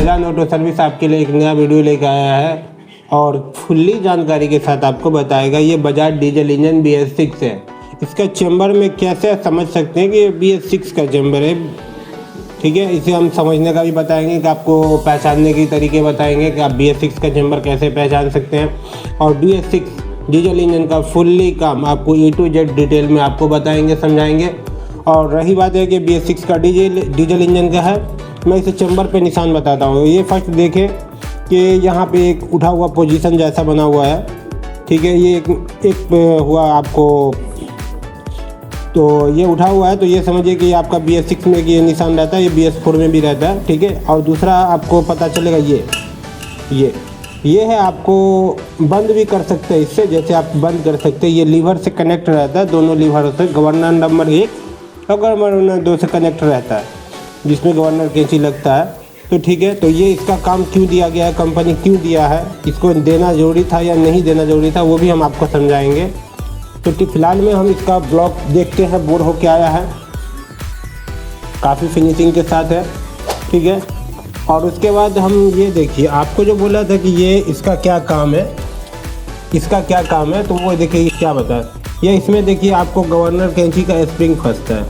Faizan auto service आपके लिए एक नया वीडियो लेकर आया है और फुल्ली जानकारी के साथ आपको बताएगा। ये बजाज डीजल इंजन BS6 है। इसका चैम्बर में कैसे समझ सकते हैं कि ये BS6 का चैम्बर है, ठीक है। इसे हम समझने का भी बताएंगे कि आपको पहचानने के तरीके बताएंगे कि आप BS6 का चैम्बर कैसे पहचान सकते हैं। और BS6 डीजल इंजन का फुल्ली काम आपको A to Z डिटेल में आपको बताएंगे, समझाएंगे। और रही बात है कि BS6 का डीजल इंजन का है, मैं इसे चैम्बर पे निशान बताता हूँ। ये फर्स्ट देखें कि यहाँ पे एक उठा हुआ पोजीशन जैसा बना हुआ है, ठीक है। ये एक हुआ आपको, तो ये उठा हुआ है, तो ये समझिए कि आपका BS6 में ये निशान रहता है, ये BS4 में भी रहता है, ठीक है। और दूसरा आपको पता चलेगा ये है, आपको बंद भी कर सकते हैं इससे, जैसे आप बंद कर सकते हैं। ये लीवर से कनेक्ट रहता है, दोनों लीवर से गवर्नर नंबर 1 और गवर्नर नंबर 2 से कनेक्ट रहता है, जिसमें गवर्नर कैंची लगता है, तो ठीक है। तो ये इसका काम क्यों दिया गया है, कंपनी क्यों दिया है, इसको देना ज़रूरी था या नहीं देना ज़रूरी था, वो भी हम आपको समझाएंगे। तो फिलहाल में हम इसका ब्लॉक देखते हैं, बोर होके आया है, काफ़ी फिनिशिंग के साथ है, ठीक है। और उसके बाद हम ये देखिए, आपको जो बोला था कि ये इसका क्या काम है, तो वो देखिए क्या बताए। ये इसमें देखिए आपको गवर्नर कैंची का स्प्रिंग फंसता है,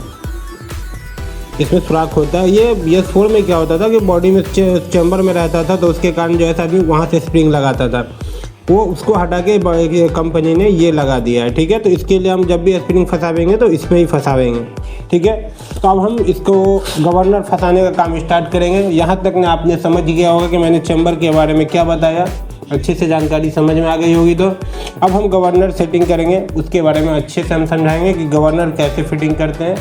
इसमें सुराख होता है। ये BS4 में क्या होता था कि बॉडी में चैम्बर में रहता था, तो उसके कारण जो ऐसा आदमी वहाँ से स्प्रिंग लगाता था, वो उसको हटा के कंपनी ने ये लगा दिया है, ठीक है। तो इसके लिए हम जब भी स्प्रिंग फंसावेंगे तो इसमें ही फंसावेंगे, ठीक है। तो अब हम इसको गवर्नर फंसाने का काम स्टार्ट करेंगे। यहाँ तक ने आपने समझ गया होगा कि मैंने चैम्बर के बारे में क्या बताया, अच्छे से जानकारी समझ में आ गई होगी। तो अब हम गवर्नर सेटिंग करेंगे, उसके बारे में अच्छे से हम समझाएंगे कि गवर्नर कैसे फिटिंग करते हैं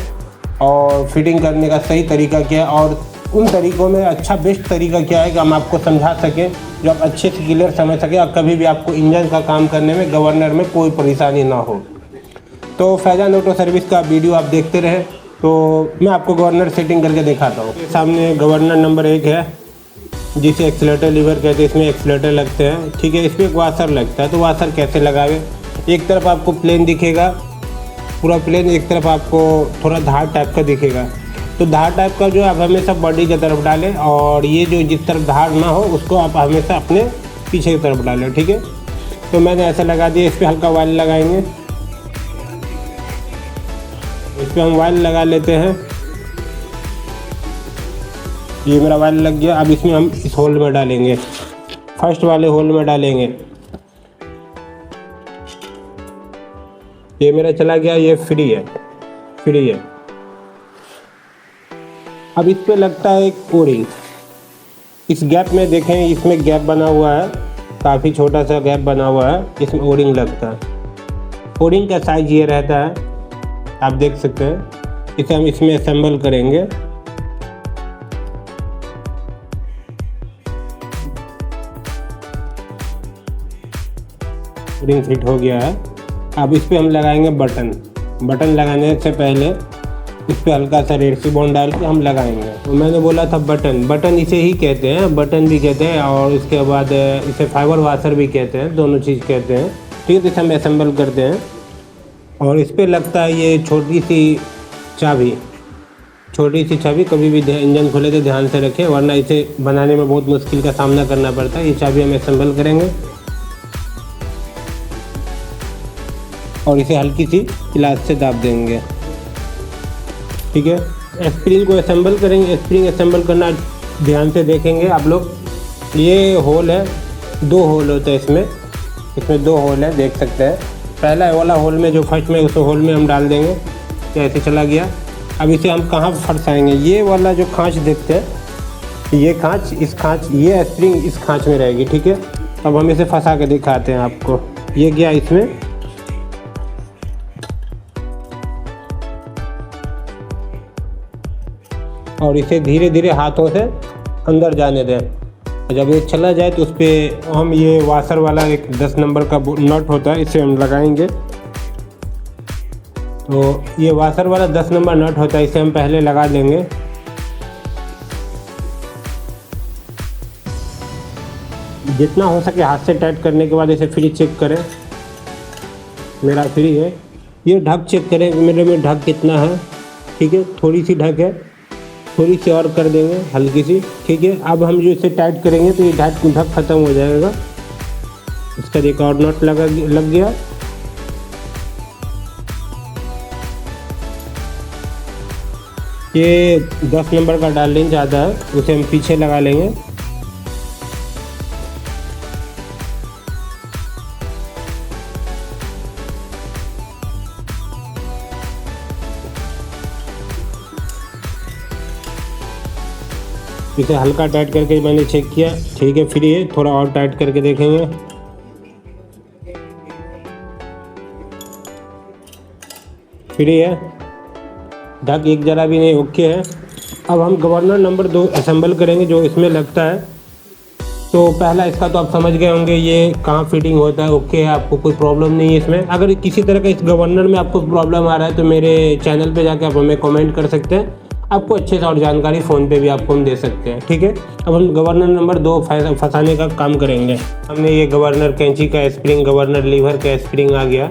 और फिटिंग करने का सही तरीका क्या है, और उन तरीक़ों में अच्छा बेस्ट तरीका क्या है कि हम आपको समझा सकें, जो आप अच्छे से क्लियर समझ सकें और कभी भी आपको इंजन का काम करने में गवर्नर में कोई परेशानी ना हो। तो फैजान ऑटो सर्विस का वीडियो आप देखते रहें। तो मैं आपको गवर्नर सेटिंग करके दिखाता हूँ। सामने गवर्नर नंबर 1 है, जिसे एक्सीलेटर लीवर कहते हैं, इसमें एक्सीलेटर लगते हैं, ठीक है। इसमें एक वाशर लगता है, तो वाशर कैसे लगावे, एक तरफ आपको प्लेन दिखेगा, पूरा प्लेन, एक तरफ आपको थोड़ा धार टाइप का दिखेगा। तो धार टाइप का जो आप हमेशा बॉडी की तरफ डालें, और ये जो जिस तरफ धार ना हो उसको आप हमेशा अपने पीछे की तरफ डालें, ठीक है। तो मैंने ऐसा लगा दिया। इस पर हल्का ऑयल लगाएंगे, इस पर हम ऑयल लगा लेते हैं। ये मेरा ऑयल लग गया। अब इसमें हम इस होल में डालेंगे, फर्स्ट वाले होल में डालेंगे। ये मेरा चला गया, ये फ्री है। अब इस पे लगता है एक ओरिंग। इस गैप में देखें, इसमें गैप बना हुआ है, काफ़ी छोटा सा गैप बना हुआ है, इसमें ओरिंग लगता है। ओरिंग का साइज ये रहता है, आप देख सकते हैं। इसे हम इसमें असेंबल करेंगे। ओरिंग फिट हो गया है। अब इस पर हम लगाएंगे बटन लगाने से पहले इस पर हल्का सा रेड रिबन डाल के हम लगाएंगे। तो मैंने बोला था बटन इसे ही कहते हैं, बटन भी कहते हैं, और उसके बाद इसे फाइबर वाशर भी कहते हैं, दोनों चीज़ कहते हैं, ठीक है। तो इसे हम असेंबल करते हैं। और इस पर लगता है ये छोटी सी चाबी, कभी भी इंजन खोले तो ध्यान से रखें, वरना इसे बनाने में बहुत मुश्किल का सामना करना पड़ता है। ये चाबी हम असेंबल करेंगे और इसे हल्की सी क्लास से दाब देंगे, ठीक है। स्प्रिंग को असेंबल करेंगे। स्प्रिंग असेंबल करना ध्यान से देखेंगे आप लोग। ये होल है, 2 होल होते हैं इसमें 2 होल है, देख सकते हैं। पहला वाला होल में जो फर्स्ट में, उस होल में हम डाल देंगे, ऐसे चला गया। अब इसे हम कहाँ फंसाएंगे, ये वाला जो खाँच देखते हैं, ये खाँच, इस खाँच, ये स्प्रिंग इस खाँच में रहेगी, ठीक है। अब हम इसे फंसा के दिखाते हैं आपको। ये गया इसमें, और इसे धीरे धीरे हाथों से अंदर जाने दें। जब ये चला जाए तो उस पर हम ये वाशर वाला एक 10 नंबर का नट होता है, इसे हम लगाएंगे। तो ये वाशर वाला 10 नंबर नट होता है, इसे हम पहले लगा देंगे। जितना हो सके हाथ से टाइट करने के बाद इसे फ्री चेक करें। मेरा फ्री है। ये ढक चेक करें मेरे में ढक कितना है, ठीक है। थोड़ी सी ढक है, थोड़ी सी और कर देंगे हल्की सी, ठीक है। अब हम जो इसे टाइट करेंगे तो ये ढक खत्म हो जाएगा। इसका एक और नॉट लग गया। ये 10 नंबर का डाल लेंगे, ज़्यादा है, उसे हम पीछे लगा लेंगे। इसे हल्का टाइट करके मैंने चेक किया, ठीक है, फ्री है। थोड़ा और टाइट करके देखेंगे। फ्री है, ढक एक जरा भी नहीं, ओके है। अब हम गवर्नर नंबर 2 असेंबल करेंगे जो इसमें लगता है। तो पहला इसका तो आप समझ गए होंगे ये कहाँ फिटिंग होता है, ओके है, आपको कोई प्रॉब्लम नहीं है इसमें। अगर किसी तरह का इस गवर्नर में आपको प्रॉब्लम आ रहा है तो मेरे चैनल पे जाके आप हमें कमेंट कर सकते हैं, आपको अच्छे से और जानकारी फ़ोन पे भी आपको हम दे सकते हैं, ठीक है। अब हम गवर्नर नंबर 2 फंसाने का काम करेंगे। हमने ये गवर्नर कैंची का स्प्रिंग, गवर्नर लीवर का स्प्रिंग आ गया।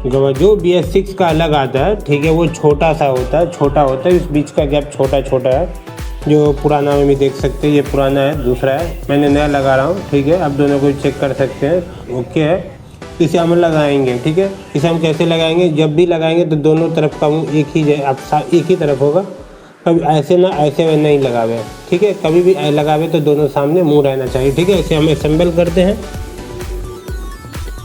जो BS6 का अलग आता है, ठीक है, वो छोटा सा होता है, छोटा होता है, इस बीच का गैप छोटा है। जो पुराना में भी देख सकते हैं, ये पुराना है, दूसरा है, मैंने नया लगा रहा हूँ, ठीक है। आप दोनों को चेक कर सकते हैं, ओके है। इसे हम लगाएंगे, ठीक है। इसे हम कैसे लगाएंगे, जब भी लगाएंगे तो दोनों तरफ का मुँह एक ही तरफ होगा, कभी ऐसे ना ऐसे नहीं लगावे, ठीक है। कभी भी लगावे तो दोनों सामने मुँह रहना चाहिए, ठीक है। इसे हम असेंबल करते हैं।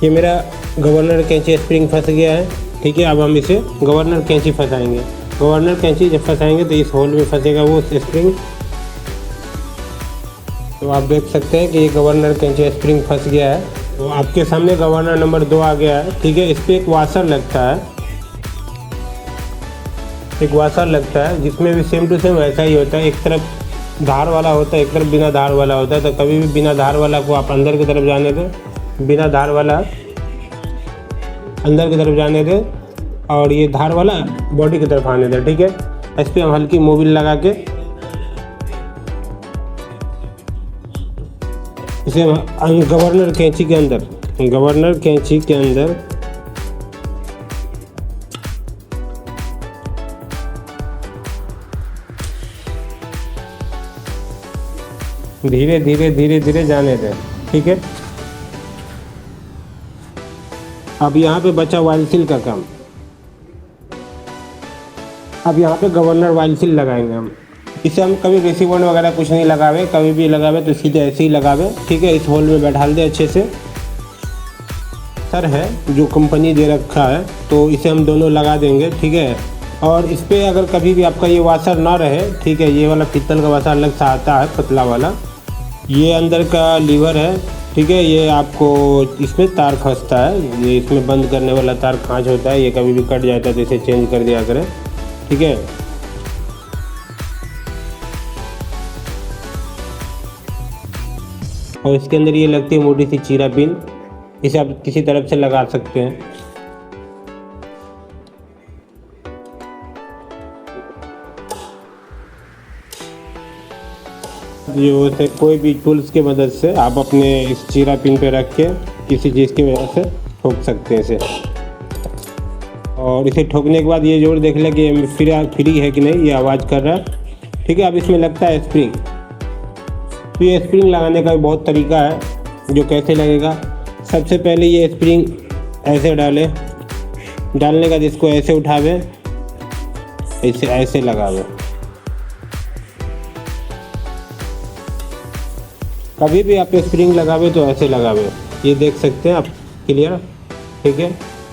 ये मेरा गवर्नर कैंची स्प्रिंग फंस गया है, ठीक है। अब हम इसे गवर्नर कैंची फंसाएंगे। गवर्नर कैंची जब फंसाएंगे तो इस होल में फंसेगा वो स्प्रिंग। तो आप देख सकते हैं कि ये गवर्नर कैंची स्प्रिंग फंस गया है। तो आपके सामने गवर्नर नंबर 2 आ गया है, ठीक है। इस पर एक वाशर लगता है, एक वाशर लगता है, जिसमें भी सेम टू सेम वैसा ही होता है। एक तरफ धार वाला होता है, एक तरफ बिना धार वाला होता है। तो कभी भी बिना धार वाला को आप अंदर की तरफ जाने दें, बिना धार वाला अंदर की तरफ जाने दें, और ये धार वाला बॉडी की तरफ आने दें, ठीक है। इस पर हम हल्की मोबिल लगा के इसे गवर्नर कैंची के अंदर धीरे धीरे जाने दें, ठीक है। अब यहाँ पे बचा वाइल सील का काम। अब यहाँ पे गवर्नर वाइल सील लगाएंगे हम। इसे हम कभी रिसीवर वगैरह कुछ नहीं लगावे, कभी भी लगावे तो सीधे ऐसे ही लगावे, ठीक है। इस होल में बैठा दे अच्छे से। सर है जो कंपनी दे रखा है, तो इसे हम दोनों लगा देंगे, ठीक है। और इस पर अगर कभी भी आपका ये वाशर ना रहे, ठीक है, ये वाला पीतल का वाशर अलग सा आता है, पतला वाला। ये अंदर का लीवर है, ठीक है। ये आपको इसमें तार फंसता है, ये इसमें बंद करने वाला तार खाँच होता है, ये कभी भी कट जाता है तो इसे चेंज कर दिया करें, ठीक है। और इसके अंदर ये लगती है मोटी सी चीरा पिन, इसे आप किसी तरफ से लगा सकते हैं। जो से कोई भी टूल्स की मदद से आप अपने इस चीरा पिन पे रख के किसी चीज़ की वजह से ठोक सकते हैं इसे। और इसे ठोकने के बाद ये जोर देख लें कि फ्री है कि नहीं, ये आवाज़ कर रहा है, ठीक है। अब इसमें लगता है स्प्रिंग। तो ये स्प्रिंग लगाने का भी बहुत तरीका है, जो कैसे लगेगा। सबसे पहले ये स्प्रिंग ऐसे डालने का जिसको ऐसे उठावे, ऐसे लगावे। कभी भी आप स्प्रिंग लगावे तो ऐसे लगावे, ये देख सकते हैं आप क्लियर, ठीक है।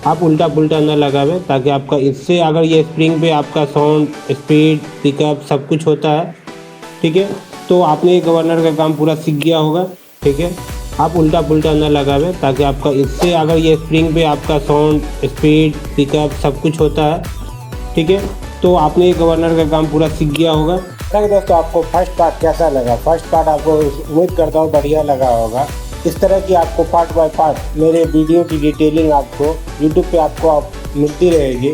आप उल्टा पुल्टा ना लगावे, ताकि आपका इससे अगर ये स्प्रिंग पे आपका साउंड, स्पीड, पिकअप सब कुछ होता है, ठीक है। तो आपने ये गवर्नर का काम पूरा सीख गया होगा, ठीक है। आप उल्टा पुल्टा ना लगावे, ताकि आपका इससे अगर ये स्प्रिंग पे आपका साउंड, स्पीड, पिकअप सब कुछ होता है, ठीक है। तो आपने ये गवर्नर का काम पूरा सीख गया होगा। दोस्तों, आपको फर्स्ट पार्ट कैसा लगा? फर्स्ट पार्ट आपको उम्मीद करता हूँ बढ़िया लगा होगा। इस तरह की आपको पार्ट बाय पार्ट मेरे वीडियो की डिटेलिंग आपको यूट्यूब पे आपको मिलती रहेगी।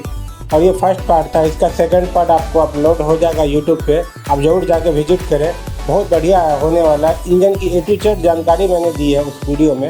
और ये फर्स्ट पार्ट था, इसका सेकंड पार्ट आपको अपलोड हो जाएगा यूट्यूब पे, आप ज़रूर जाके विजिट करें। बहुत बढ़िया होने वाला है। इंजन की A to Z जानकारी मैंने दी है उस वीडियो में।